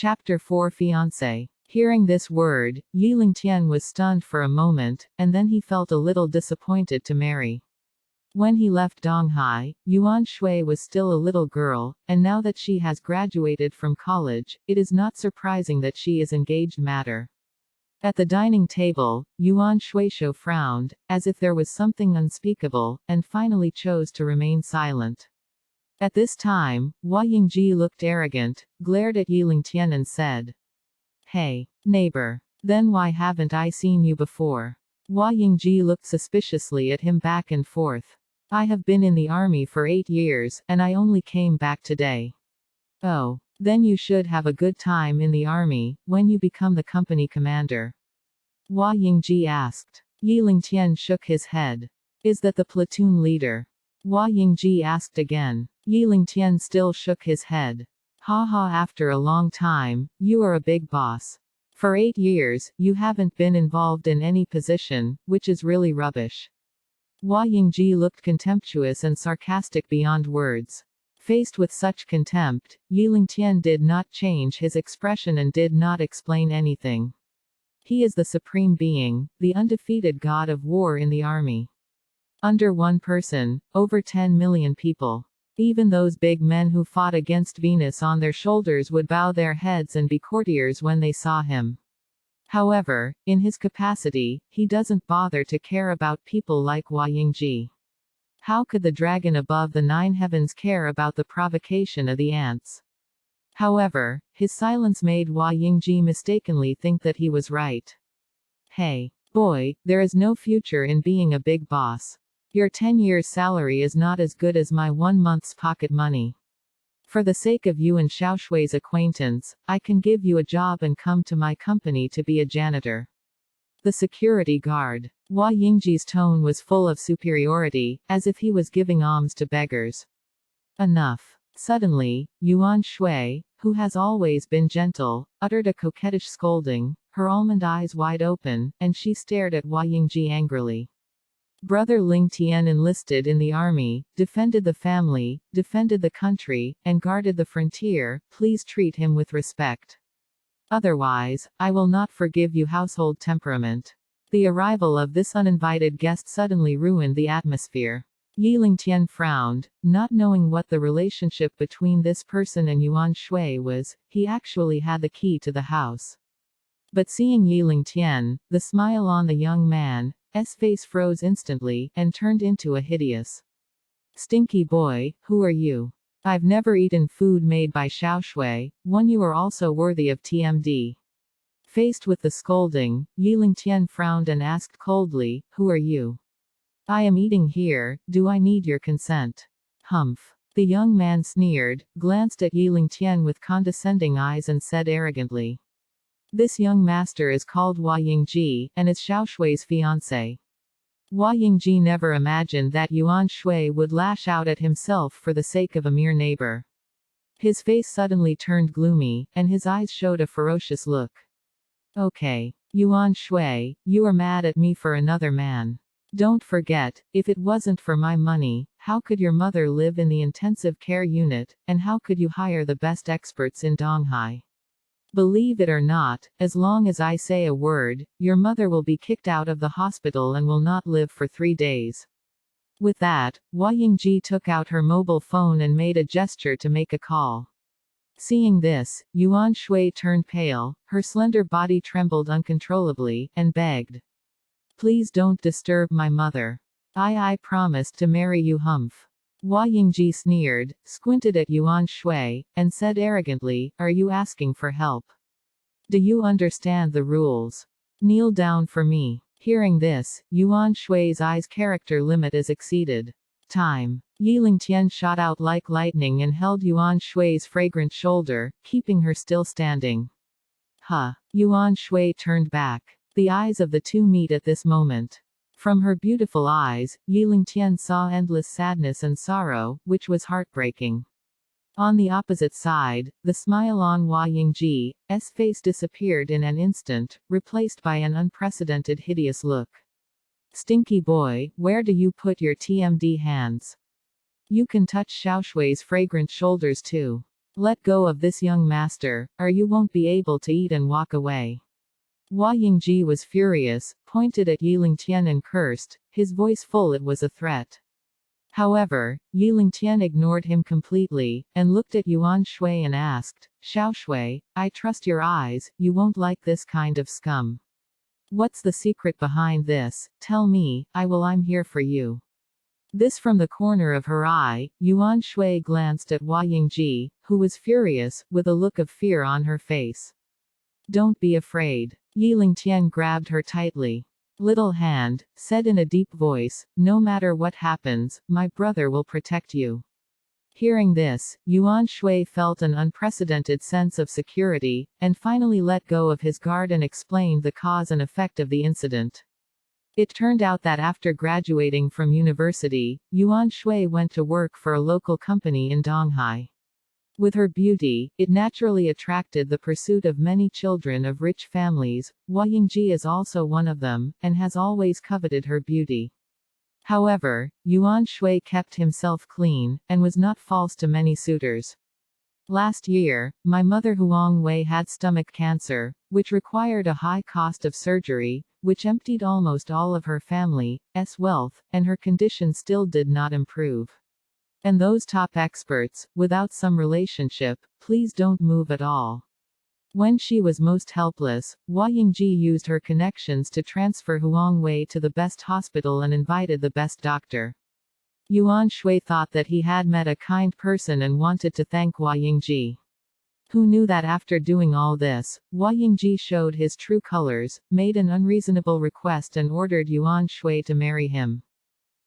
Chapter 4 Fiancé. Hearing this word, Yilingtian was stunned for a moment, and then he felt a little disappointed to marry. When he left Donghai, Yuan Shui was still a little girl, and now that she has graduated from college, it is not surprising that she is engaged. At the dining table, Yuan Shuisho frowned, as if there was something unspeakable, and finally chose to remain silent. At this time, Hua Yingji looked arrogant, glared at Yilingtian and said, "Hey, neighbor. Then why haven't I seen you before?" Hua Yingji looked suspiciously at him back and forth. "I have been in the army for 8 years, and I only came back today." "Oh. Then you should have a good time in the army, when you become the company commander," Hua Yingji asked. Yilingtian shook his head. "Is that the platoon leader?" Hua Yingji asked again. Yilingtian still shook his head. "Haha, after a long time, you are a big boss. For 8 years, you haven't been involved in any position, which is really rubbish." Hua Yingji looked contemptuous and sarcastic beyond words. Faced with such contempt, Yilingtian did not change his expression and did not explain anything. He is the supreme being, the undefeated god of war in the army. Under one person, over 10 million people. Even those big men who fought against Venus on their shoulders would bow their heads and be courtiers when they saw him. However, in his capacity, he doesn't bother to care about people like Hua Yingji. How could the dragon above the 9 heavens care about the provocation of the ants? However, his silence made Hua Yingji mistakenly think that he was right. "Hey, boy, there is no future in being a big boss. Your 10 years' salary is not as good as my 1 month's pocket money. For the sake of you and Xiaoshui's acquaintance, I can give you a job and come to my company to be a janitor." The security guard. Hua Yingji's tone was full of superiority, as if he was giving alms to beggars. "Enough." Suddenly, Yuan Shui, who has always been gentle, uttered a coquettish scolding, her almond eyes wide open, and she stared at Hua Yingji angrily. Brother Ling Tian enlisted in the army, defended the family, defended the country, and guarded the frontier. Please treat him with respect. Otherwise, I will not forgive you. Household temperament. The arrival of this uninvited guest suddenly ruined the atmosphere. Yilingtian frowned, not knowing what the relationship between this person and Yuan Shui was. He actually had the key to the house. But seeing Yilingtian, the smile on the young man's face froze instantly, and turned into a hideous. "Stinky boy, who are you? I've never eaten food made by Xiaoshui, one you are also worthy of TMD." Faced with the scolding, Yilingtian frowned and asked coldly, "Who are you?" "I am eating here, do I need your consent?" "Humph." The young man sneered, glanced at Yilingtian with condescending eyes and said arrogantly, "This young master is called Hua Yingji, and is Xiaoshui's fiancé." Hua Yingji never imagined that Yuan Shui would lash out at himself for the sake of a mere neighbor. His face suddenly turned gloomy, and his eyes showed a ferocious look. "Okay. Yuan Shui, you are mad at me for another man. Don't forget, if it wasn't for my money, how could your mother live in the intensive care unit, and how could you hire the best experts in Donghai? Believe it or not, as long as I say a word, your mother will be kicked out of the hospital and will not live for 3 days." With that, Hua Yingji took out her mobile phone and made a gesture to make a call. Seeing this, Yuan Shui turned pale, her slender body trembled uncontrollably, and begged, "Please don't disturb my mother. I promised to marry you." "Humph." Hua Yingji sneered, squinted at Yuan Shui, and said arrogantly, "Are you asking for help? Do you understand the rules? Kneel down for me." Hearing this, Yuan Shui's eyes' character limit is exceeded. Time. Yilingtian shot out like lightning and held Yuan Shui's fragrant shoulder, keeping her still standing. "Huh." Yuan Shui turned back. The eyes of the two meet at this moment. From her beautiful eyes, Yilingtian saw endless sadness and sorrow, which was heartbreaking. On the opposite side, the smile on Hua Yingji's face disappeared in an instant, replaced by an unprecedented hideous look. "Stinky boy, where do you put your TMD hands? You can touch Xiaoshui's fragrant shoulders too." Let go of this young master, or you won't be able to eat and walk away. Hua Yingji was furious, pointed at Yilingtian and cursed, his voice full it was a threat. However, Yilingtian ignored him completely, and looked at Yuan Shui and asked, Xiao Shui, I trust your eyes, you won't like this kind of scum. What's the secret behind this? Tell me, I'm here for you. This from the corner of her eye, Yuan Shui glanced at Hua Yingji, who was furious, with a look of fear on her face. Don't be afraid. Yilingtian grabbed her tightly. Little hand, said in a deep voice, no matter what happens, my brother will protect you. Hearing this, Yuan Shui felt an unprecedented sense of security, and finally let go of his guard and explained the cause and effect of the incident. It turned out that after graduating from university, Yuan Shui went to work for a local company in Donghai. With her beauty, it naturally attracted the pursuit of many children of rich families. Hua Yingji is also one of them, and has always coveted her beauty. However, Yuan Shui kept himself clean, and was not false to many suitors. Last year, my mother Huang Wei had stomach cancer, which required a high cost of surgery, which emptied almost all of her family's wealth, and her condition still did not improve. And those top experts, without some relationship, please don't move at all. When she was most helpless, Hua Yingji used her connections to transfer Huang Wei to the best hospital and invited the best doctor. Yuan Shui thought that he had met a kind person and wanted to thank Hua Yingji. Who knew that after doing all this, Hua Yingji showed his true colors, made an unreasonable request and ordered Yuan Shui to marry him.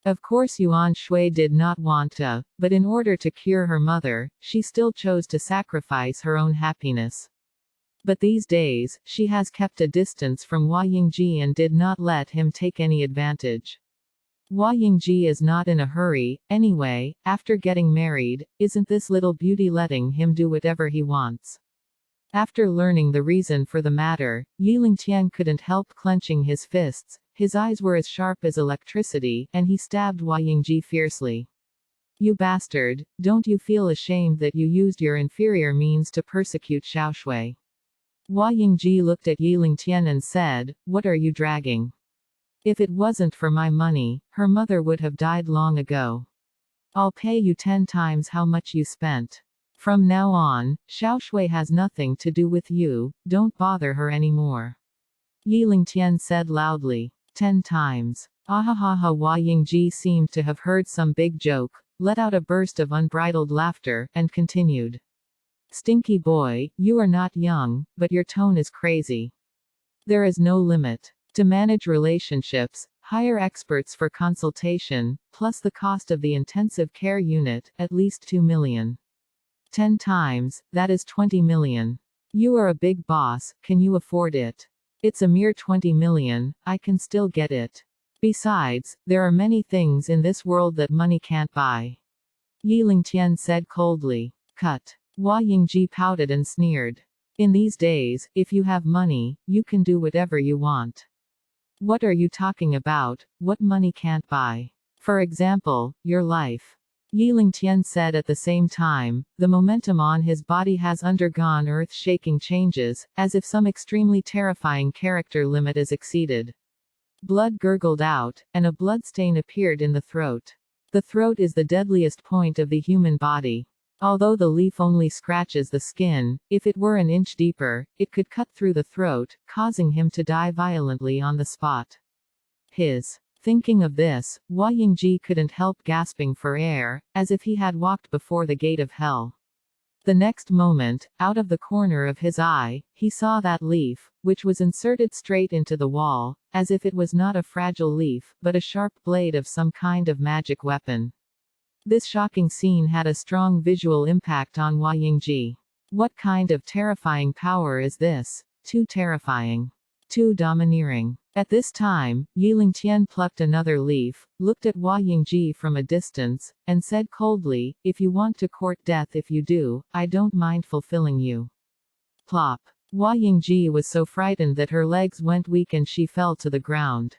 Of course Yuan Shui did not want to, but in order to cure her mother, she still chose to sacrifice her own happiness. But these days, she has kept a distance from Hua Yingji and did not let him take any advantage. Hua Yingji is not in a hurry, anyway, after getting married, isn't this little beauty letting him do whatever he wants? After learning the reason for the matter, Yilingtian couldn't help clenching his fists, his eyes were as sharp as electricity, and he stabbed Hua Yingji fiercely. You bastard, don't you feel ashamed that you used your inferior means to persecute Xiao Shui? Hua Yingji looked at Yilingtian and said, what are you dragging? If it wasn't for my money, her mother would have died long ago. I'll pay you 10 times how much you spent. From now on, Xiao Shui has nothing to do with you, don't bother her anymore. Yilingtian said loudly. 10 times. Ahahaha. Hua Yingji seemed to have heard some big joke, let out a burst of unbridled laughter, and continued. Stinky boy, you are not young, but your tone is crazy. There is no limit. To manage relationships, hire experts for consultation, plus the cost of the intensive care unit, at least 2 million. 10 times, that is 20 million. You are a big boss, can you afford it? It's a mere 20 million, I can still get it. Besides, there are many things in this world that money can't buy. Yilingtian said coldly. Cut. Hua Yingji pouted and sneered. In these days, if you have money, you can do whatever you want. What are you talking about? What money can't buy? For example, your life. Yilingtian said at the same time, the momentum on his body has undergone earth-shaking changes, as if some extremely terrifying character limit is exceeded. Blood gurgled out, and a bloodstain appeared in the throat. The throat is the deadliest point of the human body. Although the leaf only scratches the skin, if it were an inch deeper, it could cut through the throat, causing him to die violently on the spot. Thinking of this, Hua Yingji couldn't help gasping for air, as if he had walked before the gate of hell. The next moment, out of the corner of his eye, he saw that leaf, which was inserted straight into the wall, as if it was not a fragile leaf, but a sharp blade of some kind of magic weapon. This shocking scene had a strong visual impact on Hua Yingji. What kind of terrifying power is this? Too terrifying. Too domineering. At this time, Yilingtian plucked another leaf, looked at Hua Yingji from a distance, and said coldly, if you want to court death, if you do, I don't mind fulfilling you. Plop. Hua Yingji was so frightened that her legs went weak and she fell to the ground.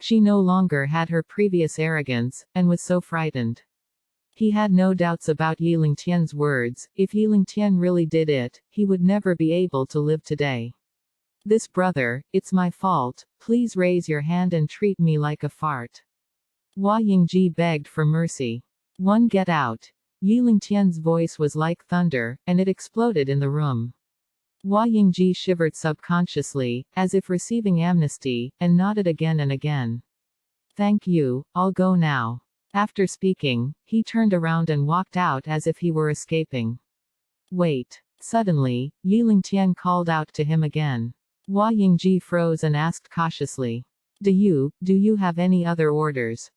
She no longer had her previous arrogance, and was so frightened. He had no doubts about Yiling Tian's words. If Yiling Tian really did it, he would never be able to live today. This brother, it's my fault, please raise your hand and treat me like a fart. Hua Yingji begged for mercy. One, get out. Yiling Tian's voice was like thunder, and it exploded in the room. Hua Yingji shivered subconsciously, as if receiving amnesty, and nodded again and again. Thank you, I'll go now. After speaking, he turned around and walked out as if he were escaping. Wait. Suddenly, Yiling Tian called out to him again. Hua Yingji froze and asked cautiously. Do you have any other orders?